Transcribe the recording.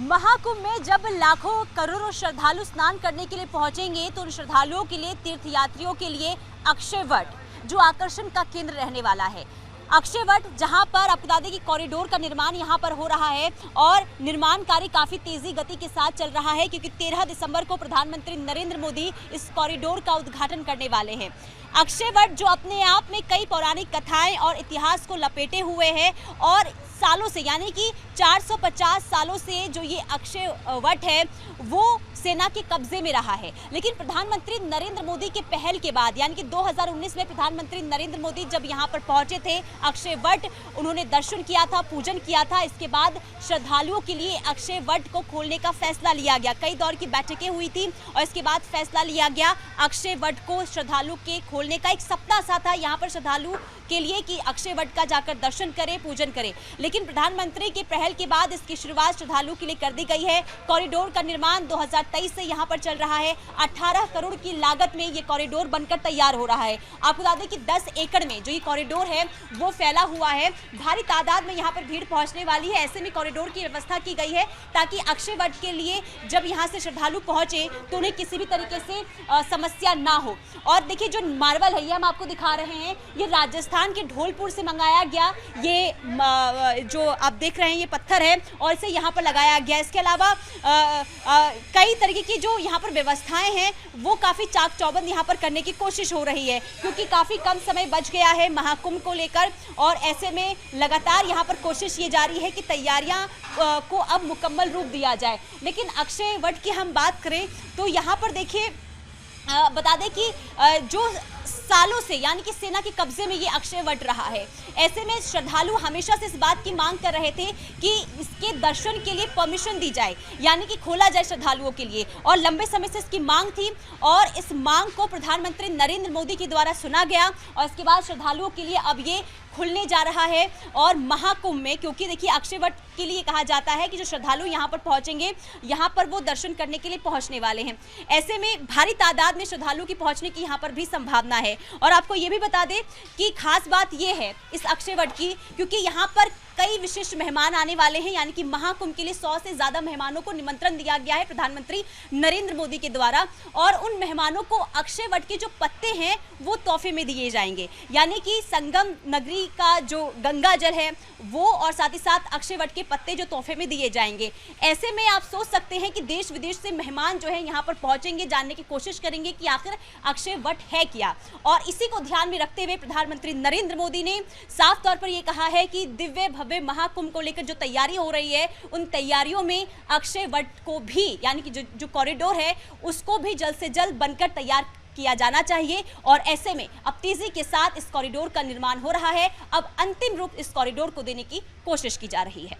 महाकुंभ में जब लाखों करोड़ों श्रद्धालु स्नान करने के लिए पहुंचेंगे तो उन श्रद्धालुओं के लिए, तीर्थयात्रियों के लिए अक्षय वट जो आकर्षण का केंद्र रहने वाला है। अक्षय वट जहां पर आपको बता दें कि कॉरिडोर का निर्माण यहां पर हो रहा है और निर्माण कार्य काफी तेजी गति के साथ चल रहा है, क्योंकि 13 दिसंबर को प्रधानमंत्री नरेंद्र मोदी इस कॉरिडोर का उद्घाटन करने वाले हैं। अक्षय वट जो अपने आप में कई पौराणिक कथाएं और इतिहास को लपेटे हुए है और सालों से, यानी कि 450 सालों से जो ये अक्षय वट है वो सेना के कब्जे में रहा है। लेकिन प्रधानमंत्री नरेंद्र मोदी के पहल के बाद, यानी कि 2019 में प्रधानमंत्री नरेंद्र मोदी जब यहाँ पर पहुंचे थे अक्षय वट, उन्होंने दर्शन किया था, पूजन किया था। इसके बाद श्रद्धालुओं के लिए अक्षय वट को खोलने का फैसला लिया गया। कई दौर की बैठकें हुई थी और इसके बाद फैसला लिया गया अक्षय वट को श्रद्धालु के खोलने का। एक सप्ताह सा था यहाँ पर श्रद्धालु के लिए कि अक्षय वट का जाकर दर्शन करें, पूजन करें। लेकिन प्रधानमंत्री के पहल के बाद इसकी शुरुआत श्रद्धालु के लिए कर दी गई है। कॉरिडोर का निर्माण 2023 से यहाँ पर चल रहा है। 18 करोड़ की लागत में ये कॉरिडोर बनकर तैयार हो रहा है। आपको बता दें कि 10 एकड़ में जो ये कॉरिडोर है वो फैला हुआ है। भारी तादाद में यहाँ पर भीड़ पहुँचने वाली है। ऐसे में कॉरिडोर की व्यवस्था की गई है ताकि अक्षय वट के लिए जब यहाँ से श्रद्धालु पहुँचे तो उन्हें किसी भी तरीके से समस्या ना हो। और देखिए जो मार्बल है ये हम आपको दिखा रहे हैं, ये राजस्थान के ढोलपुर से मंगाया गया ये जो आप देख रहे हैं ये पत्थर है और इसे यहाँ पर लगाया गया। इसके अलावा कई तरीके की जो यहाँ पर व्यवस्थाएं हैं वो काफ़ी चाक चौबंद यहाँ पर करने की कोशिश हो रही है, क्योंकि काफ़ी कम समय बच गया है महाकुंभ को लेकर। और ऐसे में लगातार यहाँ पर कोशिश ये जारी है कि तैयारियाँ को अब मुकम्मल रूप दिया जाए। लेकिन अक्षय वट की हम बात करें तो यहाँ पर देखिए बता दें कि जो सालों से, यानी कि सेना के कब्जे में ये अक्षय वट रहा है। ऐसे में श्रद्धालु हमेशा से इस बात की मांग कर रहे थे कि इसके दर्शन के लिए परमिशन दी जाए, यानी कि खोला जाए श्रद्धालुओं के लिए। और लंबे समय से इसकी मांग थी और इस मांग को प्रधानमंत्री नरेंद्र मोदी के द्वारा सुना गया और इसके बाद श्रद्धालुओं के लिए अब ये खुलने जा रहा है। और महाकुंभ में, क्योंकि देखिए अक्षय वट के लिए कहा जाता है कि जो श्रद्धालु यहाँ पर पहुँचेंगे यहाँ पर वो दर्शन करने के लिए पहुँचने वाले हैं। ऐसे में भारी तादाद में श्रद्धालु की पहुँचने की यहाँ पर भी संभावना है। और आपको ये भी बता दें कि खास बात ये है इस अक्षय वट की, क्योंकि यहाँ पर कई विशिष्ट मेहमान आने वाले हैं, यानी कि महाकुंभ के लिए 100 से ज़्यादा मेहमानों को निमंत्रण दिया गया है प्रधानमंत्री नरेंद्र मोदी के द्वारा। और उन मेहमानों को अक्षय वट के जो पत्ते हैं वो तोहफे में दिए जाएंगे, यानी कि संगम नगरी का जो गंगा जल है वो और साथ ही साथ अक्षय वट के पत्ते जो तोहफे में दिए जाएंगे। ऐसे में आप सोच सकते हैं कि देश विदेश से मेहमान जो है यहाँ पर पहुँचेंगे, जानने की कोशिश करेंगे कि आखिर अक्षय वट है क्या। और इसी को ध्यान में रखते हुए प्रधानमंत्री नरेंद्र मोदी ने साफ तौर पर यह कहा है कि दिव्य भव्य महाकुंभ को लेकर जो तैयारी हो रही है उन तैयारियों में अक्षय वट को भी, यानी कि जो कॉरिडोर है उसको भी जल्द से जल्द बनकर तैयार किया जाना चाहिए। और ऐसे में अब तेजी के साथ इस कॉरिडोर का निर्माण हो रहा है। अब अंतिम रूप इस कॉरिडोर को देने की कोशिश की जा रही है।